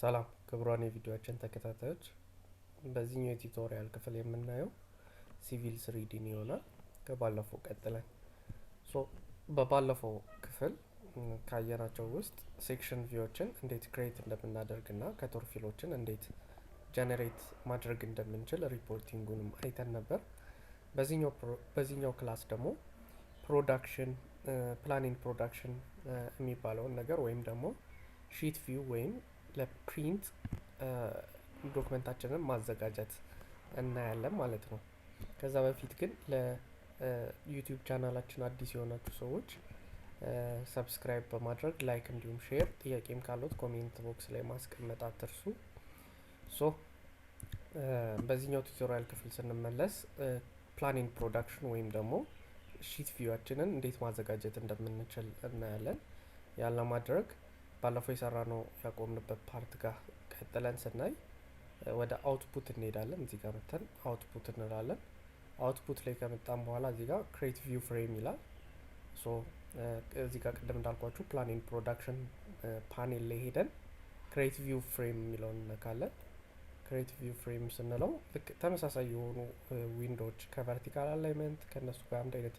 ሰላም ክቡራን የቪዲዮአችን ተከታታዮች፣ በዚህኛው የቱቶሪያል ክፍል የምናየው ሲቪል 3D ይሆናል። ከባለፈው ቀጥለን በባለፈው ክፍል ካየናቸው ውስጥ ሴክሽን ቪዎችን እንዴት ክሬት እንደምናደርግና ከቶር ፊሎችን እንዴት ጀነሬት ማድረግ እንደምንችል ሪፖርቲንጉንም አይተን ነበር። በዚህኛው ክላስ ደግሞ ፕሮዳክሽን ፕላኒንግ ፕሮዳክሽን የሚባለውን ነገር ወይም ደግሞ ሺት ቪው ወይም ለፕሪንት ዶክመንታችንን ማዘጋጀት እናያለን ማለት ነው። ከዛ በፊት ግን ለዩቲዩብ ቻናላችን አዲስ የሆናችሁ ሰዎች ሰብስክራይብ በማድረግ ላይክ እንዲሁም ሼር፣ ጥያቄም ካሉት ኮሜንት ቦክስ ላይ ማስቀመጥ አትርሱ። በዚህኛው ቱቶሪያል ክፍል ስንመለስ ፕላኒንግ ፕሮዳክሽን ወይም ደግሞ ሺት ቪዋችንን እንዴት ማዘጋጀት እንደምንችል እናያለን። ያን ለማድረግ ባለፈው የሰራነው ያቆምንበት ፓርት ጋር ቀጥለን ስናይ ወደ አውትፑት እንሄዳለን። እዚህ ጋር መተን አውትፑት እንላለን። አውትፑት ላይ ከመጣን በኋላ እዚህ ጋር ክሬት ቪው ፍሬም ይላል። እዚህ ጋር ቅድም እንዳልኳችሁ ፕላኒንግ ፕሮዳክሽን ፓኔል ላይ ሄደን ክሬት ቪው ፍሬም የሚለውን እንነካለን። ክሬት ቪው ፍሬም ስንለው ልክ ተመሳሳይ የሆኑ ዊንዶዎች ከቨርቲካል አላይመንት ከነሱ ጋር አንድ አይነት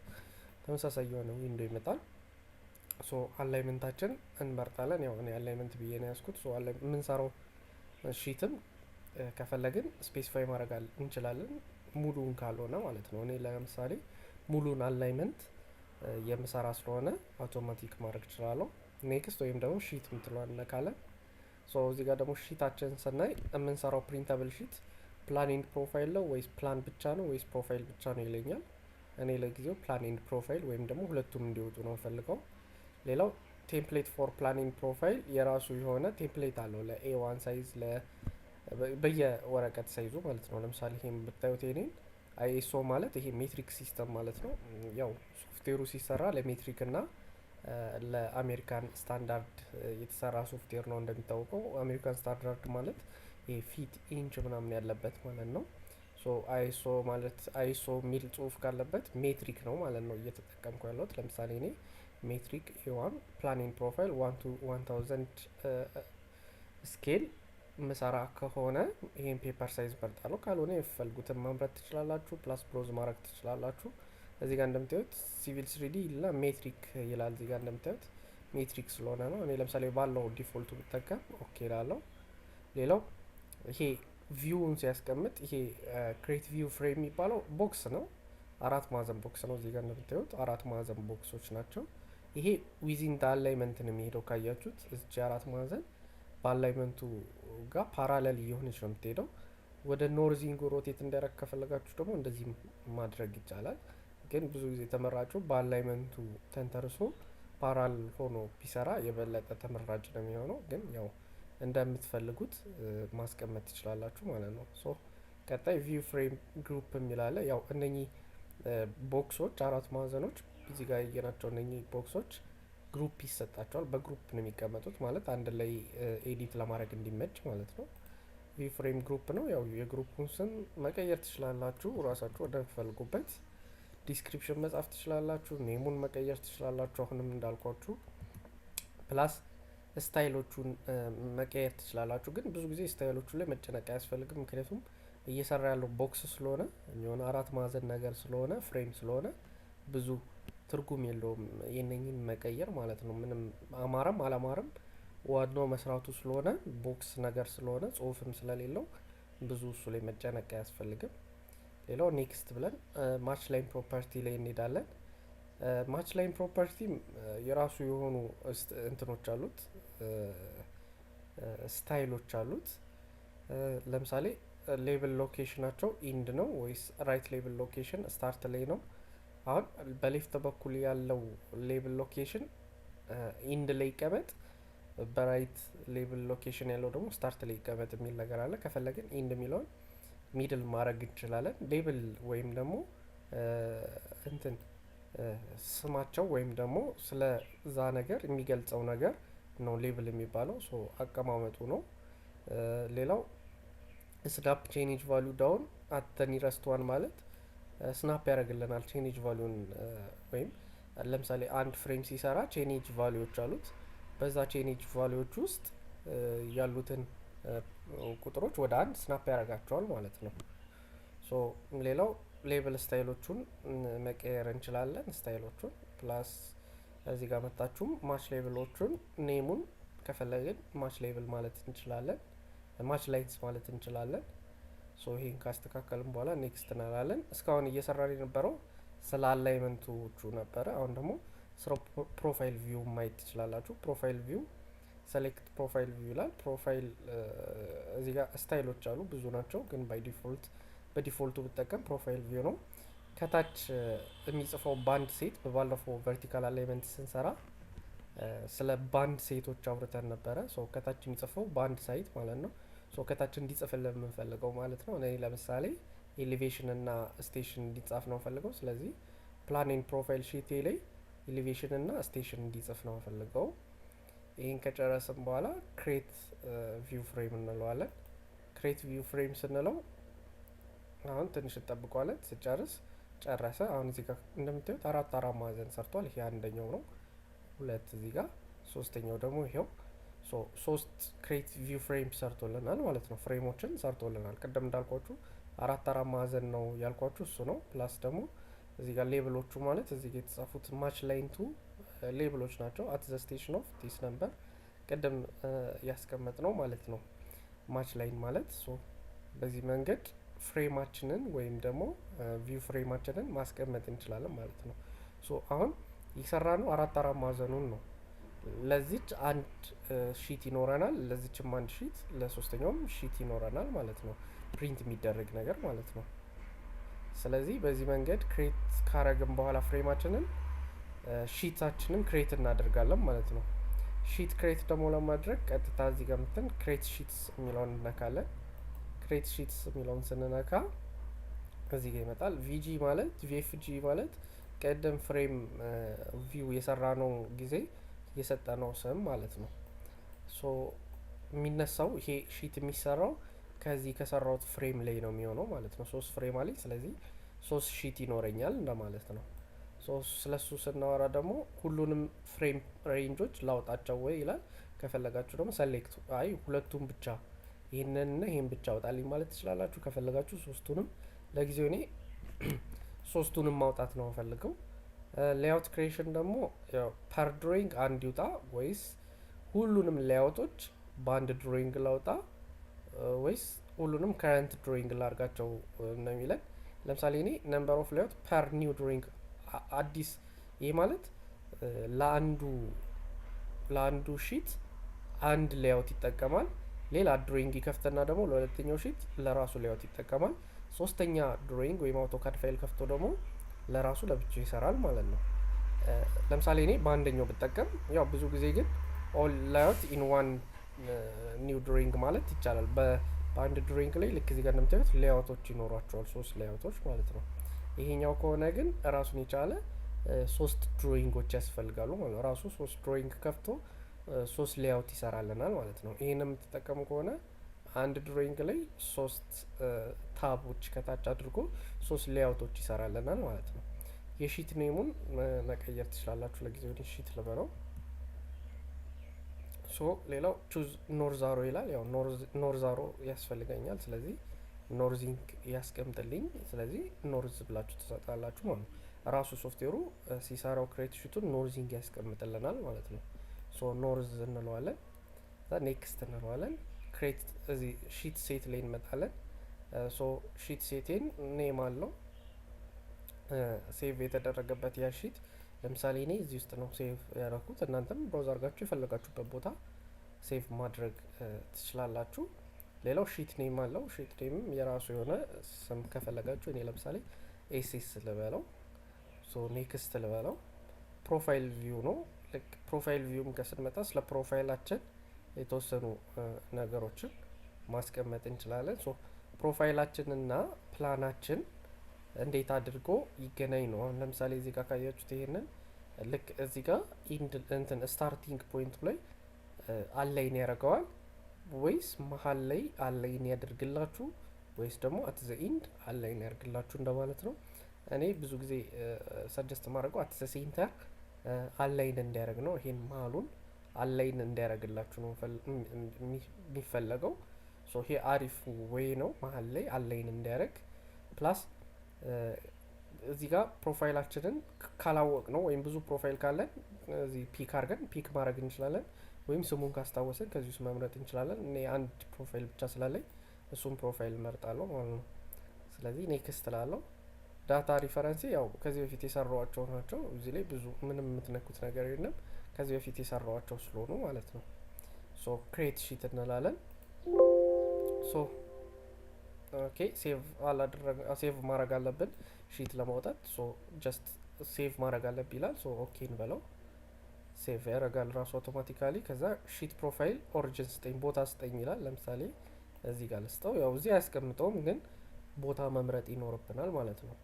ተመሳሳይ የሆነ ዊንዶ ይመጣል። አላይመንታችን እንመርጣለን። ያው እኔ አላይመንት ብዬ ነው ያዝኩት። የምንሰራው ሺትም ከፈለግን ስፔሲፋይ ማድረግ እንችላለን፣ ሙሉን ካልሆነ ማለት ነው። እኔ ለምሳሌ ሙሉን አላይመንት የምሰራ ስለሆነ አውቶማቲክ ማድረግ እችላለሁ። ኔክስት ወይም ደግሞ ሺት የምትለዋን እንነካለን። እዚህ ጋር ደግሞ ሺታችን ስናይ የምንሰራው ፕሪንተብል ሺት ፕላን ኤንድ ፕሮፋይል ነው ወይስ ፕላን ብቻ ነው ወይስ ፕሮፋይል ብቻ ነው ይለኛል። እኔ ለጊዜው ፕላን ኤንድ ፕሮፋይል ወይም ደግሞ ሁለቱም እንዲወጡ ነው ፈልገው። ሌላው ቴምፕሌት ፎር ፕላኒንግ ፕሮፋይል የራሱ የሆነ ቴምፕሌት አለው ለኤ1 ሳይዝ በየወረቀት ሳይዙ ማለት ነው። ለምሳሌ ይሄን ብታዩት የኔን አይኤስኦ ማለት ይሄ ሜትሪክ ሲስተም ማለት ነው። ያው ሶፍትዌሩ ሲሰራ ለሜትሪክ እና ለአሜሪካን ስታንዳርድ የተሰራ ሶፍትዌር ነው። እንደሚታወቀው አሜሪካን ስታንዳርድ ማለት ይሄ ፊት ኢንች ምናምን ያለበት ማለት ነው። አይኤስኦ ማለት አይኤስኦ ሚል ጽሁፍ ካለበት ሜትሪክ ነው ማለት ነው እየተጠቀምኩ ያለሁት። ለምሳሌ እኔ ሜትሪክ ኤ1 ፕላኒንግ ፕሮፋይል 1 to 1000 ስኬል ምሰራ ከሆነ ይሄን ፔፐር ሳይዝ መርጣለሁ። ካልሆነ የፈልጉትን መምረጥ ትችላላችሁ። ፕላስ ብሮዝ ማድረግ ትችላላችሁ። እዚህ ጋር እንደምታዩት ሲቪል 3D ይላል፣ ሜትሪክ ይላል። እዚህ ጋር እንደምታዩት ሜትሪክ ስለሆነ ነው። እኔ ለምሳሌ ባለው ዲፎልቱ ብጠቀም ኦኬ ላለው። ሌላው ይሄ ቪውን ሲያስቀምጥ ይሄ ክሬት ቪው ፍሬም የሚባለው ቦክስ ነው። 4 ማዕዘን ቦክስ ነው። እዚህ ጋር እንደምታዩት 4 ማዕዘን ቦክሶች ናቸው። ይሄ ዊዚን አላይመንት ነው የሚሄደው። ካያችሁት እዚህ 4 ማዕዘን በአላይመንቱ ጋር ፓራሌል እየሆነች ነው የምትሄደው። ወደ ኖርዚንግ ሮቴት እንዲያደርግ ከፈለጋችሁ ደግሞ እንደዚህ ማድረግ ይቻላል። ግን ብዙ ጊዜ ተመራጩ በአላይመንቱ ተንተርሶ ፓራል ሆኖ ቢሰራ የበለጠ ተመራጭ ነው የሚሆነው። ግን ያው እንደምትፈልጉት ማስቀመጥ ትችላላችሁ ማለት ነው። ቀጣይ ቪው ፍሬም ግሩፕ የሚላለ ያው እነኚህ ቦክሶች 4 ማዕዘኖች እዚህ ጋር ያየናቸው እነኚህ ቦክሶች ግሩፕ ይሰጣቸዋል። በግሩፕ ነው የሚቀመጡት ማለት አንድ ላይ ኤዲት ለማድረግ እንዲመች ማለት ነው። ቪው ፍሬም ግሩፕ ነው። ያው የግሩፑን ስም መቀየር ትችላላችሁ ራሳችሁ ወደምትፈልጉበት። ዲስክሪፕሽን መጻፍ ትችላላችሁ። ኔሙን መቀየር ትችላላችሁ። አሁንም እንዳልኳችሁ ፕላስ ስታይሎቹን መቀየር ትችላላችሁ። ግን ብዙ ጊዜ ስታይሎቹ ላይ መጨነቅ አያስፈልግም። ምክንያቱም እየሰራ ያለው ቦክስ ስለሆነ የሆነ 4 ማዕዘን ነገር ስለሆነ ፍሬም ስለሆነ ብዙ ትርጉም የለውም የነኝን መቀየር ማለት ነው። ምንም አማረም አላማረም ዋናው መስራቱ ስለሆነ ቦክስ ነገር ስለሆነ ጽሁፍም ስለሌለው ብዙ እሱ ላይ መጨነቅ አያስፈልግም። ሌላው ኔክስት ብለን ማች ላይን ፕሮፐርቲ ላይ እንሄዳለን። ማች ላይን ፕሮፐርቲ የራሱ የሆኑ እንትኖች አሉት፣ ስታይሎች አሉት። ለምሳሌ ሌብል ሎኬሽናቸው ኢንድ ነው ወይስ ራይት ሌብል ሎኬሽን ስታርት ላይ ነው። አሁን በሌፍት በኩል ያለው ሌብል ሎኬሽን ኢንድ ላይ ይቀመጥ፣ በራይት ሌብል ሎኬሽን ያለው ደግሞ ስታርት ላይ ይቀመጥ የሚል ነገር አለ። ከፈለግን ኢንድ የሚለውን ሚድል ማድረግ እንችላለን። ሌብል ወይም ደግሞ እንትን ስማቸው ወይም ደግሞ ስለዛ ነገር የሚገልጸው ነገር ነው ሌብል የሚባለው። አቀማመጡ ነው። ሌላው ስናፕ ቼንጅ ቫሊዩ ዳውን አት ኒረስት ዋን ማለት ስናፕ ያደርግልናል ቼንጅ ቫሊዩን። ወይም ለምሳሌ አንድ ፍሬም ሲሰራ ቼንጅ ቫሊዩዎች አሉት። በዛ ቼንጅ ቫሊዩዎች ውስጥ ያሉትን ቁጥሮች ወደ አንድ ስናፕ ያደርጋቸዋል ማለት ነው። ሶ ሌላው ሌብል ስታይሎቹን መቀየር እንችላለን። ስታይሎቹን ፕላስ እዚህ ጋር መጣችሁም ማች ሌብሎቹን ኔሙን ከፈለግን ማች ሌብል ማለት እንችላለን፣ ማች ላይንስ ማለት እንችላለን። ሶ ይሄን ካስተካከልን በኋላ ኔክስት እንላለን። እስካሁን እየሰራን የነበረው ስለ አላይመንቶቹ ነበረ። አሁን ደግሞ ስለ ፕሮፋይል ቪው ማየት ትችላላችሁ። ፕሮፋይል ቪው ሴሌክት ፕሮፋይል ቪው ይላል። ፕሮፋይል እዚህ ጋር ስታይሎች አሉ፣ ብዙ ናቸው፣ ግን በዲፎልቱ ብጠቀም ፕሮፋይል ቪው ነው። ከታች የሚጽፈው ባንድ ሴት በባለፈው ቨርቲካል አላይመንት ስንሰራ ስለ ባንድ ሴቶች አውርተን ነበረ። ሶ ከታች የሚጽፈው ባንድ ሳይት ማለት ነው። ሶ ከታች እንዲጽፍልን የምንፈልገው ማለት ነው። እኔ ለምሳሌ ኤሌቬሽን እና ስቴሽን እንዲጻፍ ነው ፈልገው። ስለዚህ ፕላኔን ፕሮፋይል ሺቴ ላይ ኤሌቬሽን እና ስቴሽን እንዲጽፍ ነው ፈልገው። ይህን ከጨረስን በኋላ ክሬት ቪው ፍሬም እንለዋለን። ክሬት ቪው ፍሬም ስንለው አሁን ትንሽ እንጠብቀዋለን። ስጨርስ ጨረሰ። አሁን እዚህ ጋር እንደምታዩት አራት ማዕዘን ሰርቷል። ይሄ አንደኛው ነው። ሁለት እዚህ ጋር፣ ሶስተኛው ደግሞ ይሄው። ሶስት ክሬት ቪው ፍሬም ሰርቶልናል ማለት ነው። ፍሬሞችን ሰርቶልናል። ቅድም እንዳልኳችሁ አራት ማዕዘን ነው ያልኳችሁ እሱ ነው። ፕላስ ደግሞ እዚህ ጋር ሌብሎቹ ማለት እዚህ ጋር የተጻፉት ማች ላይንቱ ሌብሎች ናቸው። አት ዘ ስቴሽን ኦፍ ዲስ ነምበር ቅድም ያስቀመጥ ነው ማለት ነው። ማች ላይን ማለት በዚህ መንገድ ፍሬማችንን ወይም ደግሞ ቪው ፍሬማችንን ማስቀመጥ እንችላለን ማለት ነው። አሁን የሰራ ነው አራት ማዕዘኑን ነው። ለዚች አንድ ሺት ይኖረናል፣ ለዚችም አንድ ሺት፣ ለሶስተኛውም ሺት ይኖረናል ማለት ነው። ፕሪንት የሚደረግ ነገር ማለት ነው። ስለዚህ በዚህ መንገድ ክሬት ካረግን በኋላ ፍሬማችንን ሺታችንን ክሬት እናደርጋለን ማለት ነው። ሺት ክሬት ደግሞ ለማድረግ ቀጥታ እዚህ ጋር መተን ክሬት ሺትስ የሚለውን እንነካለን። ክሬት ሺትስ የሚለውን ስንነካ እዚህ ጋር ይመጣል። ቪጂ ማለት ቪኤፍጂ ማለት ቀደም ፍሬም ቪው የሰራ ነው ጊዜ የሰጠነው ስም ማለት ነው። የሚነሳው ይሄ ሺት የሚሰራው ከዚህ ከሰራውት ፍሬም ላይ ነው የሚሆነው ማለት ነው። 3 ፍሬም አለኝ፣ ስለዚህ 3 ሺት ይኖረኛል እንደማለት ነው። ስለሱ ስናወራ ደግሞ ሁሉንም ፍሬም ሬንጆች ላውጣቸው ወይ ይላል። ከፈለጋችሁ ደግሞ ሰሌክት ሁለቱም ብቻ ይህንንና ይህን ብቻ አውጣልኝ ማለት ትችላላችሁ። ከፈለጋችሁ ሶስቱንም፣ ለጊዜው እኔ ሶስቱንም ማውጣት ነው ፈልገው። ሌአውት ክሬሽን ደግሞ ፐር ድሮይንግ አንድ ይውጣ ወይስ ሁሉንም ሌአውቶች በአንድ ድሮይንግ ላውጣ ወይስ ሁሉንም ከረንት ድሮይንግ ላርጋቸው ነው የሚለን። ለምሳሌ እኔ ነምበር ኦፍ ሌአውት ፐር ኒው ድሮይንግ አዲስ፣ ይህ ማለት ለአንዱ ሺት አንድ ሌአውት ይጠቀማል። ሌላ ድሮይንግ ይከፍትና ደግሞ ለሁለተኛው ሺት ለራሱ ሌአውት ይጠቀማል። ሶስተኛ ድሮይንግ ወይም አውቶካድ ፋይል ከፍቶ ደግሞ ለራሱ ለብቻው ይሰራል ማለት ነው። ለምሳሌ እኔ በአንደኛው ብጠቀም ያው ብዙ ጊዜ ግን ኦል ላዮት ኢን ዋን ኒው ድሮይንግ ማለት ይቻላል። በአንድ ድሮይንግ ላይ ልክ እዚህ ጋር እንደምታዩት ሌአውቶች ይኖሯቸዋል፣ 3 ሌአውቶች ማለት ነው። ይሄኛው ከሆነ ግን ራሱን የቻለ 3 ድሮይንጎች ያስፈልጋሉ ማለት ነው። ራሱ 3 ድሮይንግ ከፍቶ 3 ሌአውት ይሰራልናል ማለት ነው። ይሄን የምትጠቀሙ ከሆነ አንድ ድሮይንግ ላይ 3 ታቦች ከታች አድርጎ 3 ሌአውቶች ይሰራልናል ማለት ነው። የሺት ኔሙን መቀየር ትችላላችሁ። ለጊዜው ሺት ልበለው። ሌላው ቹዝ ኖርዛሮ ይላል። ያው ኖርዛሮ ያስፈልገኛል። ስለዚህ ኖርዚንግ ያስቀምጥልኝ። ስለዚህ ኖርዝ ብላችሁ ትሰጣላችሁ ማለት ነው። ራሱ ሶፍትዌሩ ሲሰራው ክሬት ሺቱን ኖርዚንግ ያስቀምጥልናል ማለት ነው። ኖርዝ እንለዋለን። ኔክስት እንለዋለን። ክሬት እዚህ ሺት ሴት ላይ እንመጣለን። ሺት ሴቴን ኔም አለው ሴቭ የተደረገበት ያ ሺት። ለምሳሌ እኔ እዚህ ውስጥ ነው ሴቭ ያደረኩት። እናንተም ብራውዝ አድርጋችሁ የፈለጋችሁበት ቦታ ሴቭ ማድረግ ትችላላችሁ። ሌላው ሺት ኔም አለው። ሺት ኔምም የራሱ የሆነ ስም ከፈለጋችሁ እኔ ለምሳሌ ኤስኤስ ልበለው። ኔክስት ልበለው። ፕሮፋይል ቪው ነው። ፕሮፋይል ቪውም ከስንመጣ ስለ ፕሮፋይላችን የተወሰኑ ነገሮችን ማስቀመጥ እንችላለን። ፕሮፋይላችንና ፕላናችን እንዴት አድርጎ ይገናኝ ነው። አሁን ለምሳሌ እዚህ ጋር ካያችሁት ይሄንን ልክ እዚህ ጋር ኢንድ ስታርቲንግ ፖይንቱ ላይ አላይን ያደርገዋል ወይስ መሀል ላይ አላይን ያደርግላችሁ ወይስ ደግሞ አት ዘ ኢንድ አላይን ያደርግላችሁ እንደማለት ነው። እኔ ብዙ ጊዜ ሰጀስት ማድረገው አት ዘ ሴንተር አላይን እንዲያደርግ ነው። ይሄን መሀሉን አላይን እንዲያደርግላችሁ ነው የሚፈለገው። ሶ ይሄ አሪፍ ዌይ ነው መሀል ላይ አላይን እንዲያደርግ። ፕላስ እዚህ ጋር ፕሮፋይላችንን ካላወቅ ነው ወይም ብዙ ፕሮፋይል ካለን እዚህ ፒክ አድርገን ፒክ ማድረግ እንችላለን። ወይም ስሙን ካስታወስን ከዚህ ውስጥ መምረጥ እንችላለን። እኔ አንድ ፕሮፋይል ብቻ ስላለኝ እሱም ፕሮፋይል መርጣለሁ ማለት ነው። ስለዚህ ኔክስት ላለው ዳታ ሪፈረንስ ያው ከዚህ በፊት የሰራዋቸው ናቸው። እዚህ ላይ ብዙ ምንም የምትነኩት ነገር የለም ከዚህ በፊት የሰራዋቸው ስለሆኑ ማለት ነው። ሶ ክሬት ሺት እንላለን። ሶ ኦኬ ሴቭ ማድረግ አለብን ሺት ለማውጣት። ሶ ጀስት ሴቭ ማድረግ አለብን ይላል። ሶ ኦኬ እንበለው። ሴቭ ያደርጋል ራሱ አውቶማቲካሊ። ከዛ ሺት ፕሮፋይል ኦሪጂን ስጠኝ ቦታ ስጠኝ ይላል። ለምሳሌ እዚህ ጋር ልስጠው። ያው እዚህ አያስቀምጠውም ግን ቦታ መምረጥ ይኖርብናል ማለት ነው።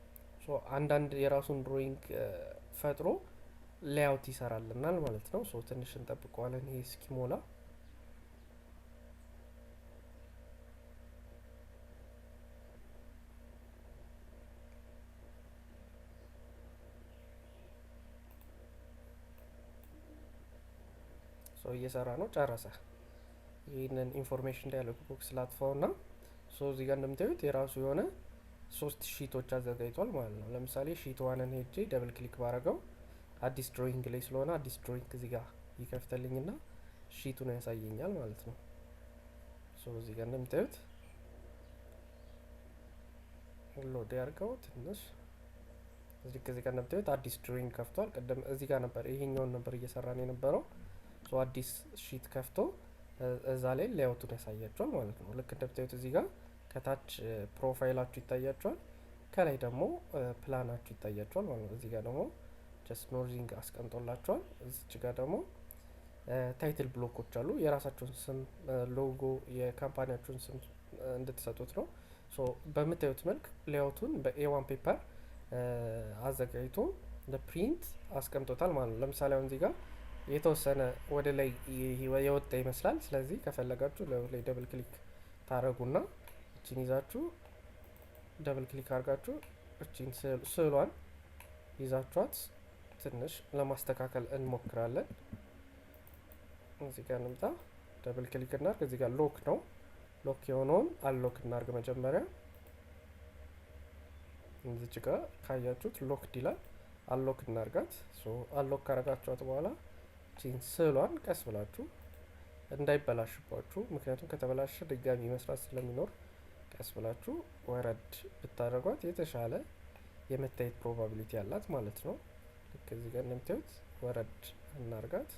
ሶ አንዳንድ የራሱን ድሮይንግ ፈጥሮ ሌያውት ይሰራልናል ማለት ነው። ሶ ትንሽ እንጠብቀዋለን ይሄ እስኪሞላ። ሶ እየሰራ ነው፣ ጨረሰ። ይህንን ኢንፎርሜሽን ዳያሎግ ቦክስ ላጥፋው ና ሶ እዚህ ጋር እንደምታዩት የራሱ የሆነ 3 ሺቶች አዘጋጅቷል ማለት ነው። ለምሳሌ ሺት ዋንን ሄጄ ደብል ክሊክ ባረገው አዲስ ድሮይንግ ላይ ስለሆነ አዲስ ድሮይንግ እዚህ ጋር ይከፍተልኝ ና ሺቱን ያሳየኛል ማለት ነው። ሶ እዚህ ጋር እንደምታዩት ሎድ ያርገው ትንሽ። እዚህ ጋር እንደምታዩት አዲስ ድሮይንግ ከፍቷል። ቀደም እዚህ ጋር ነበር ይሄኛውን ነበር እየሰራን የነበረው። ሶ አዲስ ሺት ከፍቶ እዛ ላይ ሌያውቱን ያሳያቸዋል ማለት ነው። ልክ እንደምታዩት እዚህ ጋር ከታች ፕሮፋይላችሁ ይታያቸዋል፣ ከላይ ደግሞ ፕላናችሁ ይታያቸዋል ማለት ነው። እዚህ ጋር ደግሞ ጀስት ኖርዚንግ አስቀምጦላቸዋል። እዚች ጋር ደግሞ ታይትል ብሎኮች አሉ። የራሳችሁን ስም ሎጎ፣ የካምፓኒያችሁን ስም እንድትሰጡት ነው። ሶ በምታዩት መልክ ሌያውቱን በኤዋን ፔፐር አዘጋጅቶ ለፕሪንት አስቀምጦታል ማለት ነው። ለምሳሌ አሁን እዚህ ጋር የተወሰነ ወደ ላይ የወጣ ይመስላል። ስለዚህ ከፈለጋችሁ ላይ ደብል ክሊክ ታረጉና እቺን ይዛችሁ ደብል ክሊክ አድርጋችሁ እቺን ስዕሏን ይዛችኋት ትንሽ ለማስተካከል እንሞክራለን። እዚህ ጋር እንምጣ፣ ደብል ክሊክ እናርግ። እዚህ ጋር ሎክ ነው። ሎክ የሆነውን አሎክ እናርግ መጀመሪያ። እዚች ጋር ካያችሁት ሎክድ ይላል። አሎክ እናርጋት። ሶ አሎክ ካረጋችኋት በኋላ እቺን ስዕሏን ቀስ ብላችሁ እንዳይበላሽባችሁ፣ ምክንያቱም ከተበላሸ ድጋሚ መስራት ስለሚኖር ቀስ ብላችሁ ወረድ ብታደርጓት የተሻለ የመታየት ፕሮባቢሊቲ ያላት ማለት ነው። ልክ እዚህ ጋር እንደምታዩት ወረድ እናርጋት፣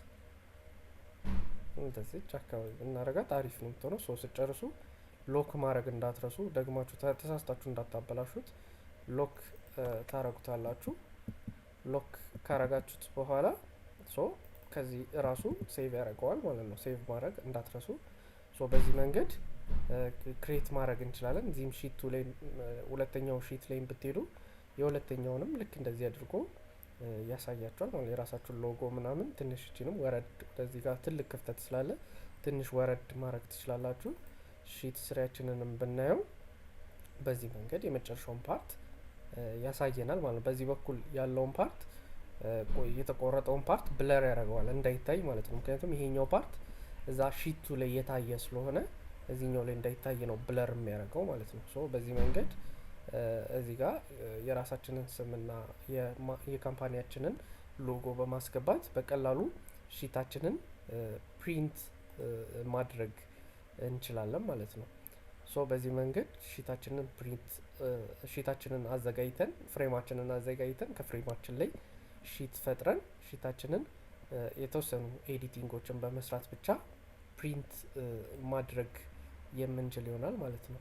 እንደዚህ አካባቢ እናረጋት። አሪፍ ነው የምትሆነው። ሶ ስጨርሱ ሎክ ማድረግ እንዳትረሱ፣ ደግማችሁ ተሳስታችሁ እንዳታበላሹት ሎክ ታረጉታላችሁ። ሎክ ካረጋችሁት በኋላ ሶ ከዚህ ራሱ ሴቭ ያደርገዋል ማለት ነው። ሴቭ ማድረግ እንዳትረሱ። ሶ በዚህ መንገድ ክሬት ማድረግ እንችላለን። እዚህም ሺቱ ላይ ሁለተኛው ሺት ላይ ብትሄዱ የሁለተኛውንም ልክ እንደዚህ አድርጎ ያሳያቸዋል ማለት የራሳችሁን ሎጎ ምናምን። ትንሽ እቺንም ወረድ ወደዚህ ጋር ትልቅ ክፍተት ስላለ ትንሽ ወረድ ማድረግ ትችላላችሁ። ሺት ስሪያችንንም ብናየው በዚህ መንገድ የመጨረሻውን ፓርት ያሳየናል ማለት ነው። በዚህ በኩል ያለውን ፓርት የተቆረጠውን ፓርት ብለር ያደርገዋል እንዳይታይ ማለት ነው። ምክንያቱም ይሄኛው ፓርት እዛ ሺቱ ላይ የታየ ስለሆነ እዚህኛው ላይ እንዳይታይ ነው ብለር የሚያደርገው ማለት ነው። ሶ በዚህ መንገድ እዚህ ጋር የራሳችንን ስምና የካምፓኒያችንን ሎጎ በማስገባት በቀላሉ ሺታችንን ፕሪንት ማድረግ እንችላለን ማለት ነው። ሶ በዚህ መንገድ ሺታችንን አዘጋጅተን ፍሬማችንን አዘጋጅተን ከፍሬማችን ላይ ሺት ፈጥረን ሺታችንን የተወሰኑ ኤዲቲንጎችን በመስራት ብቻ ፕሪንት ማድረግ የምንችል ይሆናል ማለት ነው።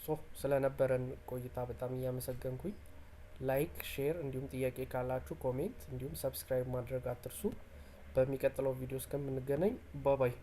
ሶ ስለነበረን ቆይታ በጣም እያመሰገንኩኝ፣ ላይክ፣ ሼር እንዲሁም ጥያቄ ካላችሁ ኮሜንት እንዲሁም ሰብስክራይብ ማድረግ አትርሱ። በሚቀጥለው ቪዲዮ እስከምንገናኝ ባባይ።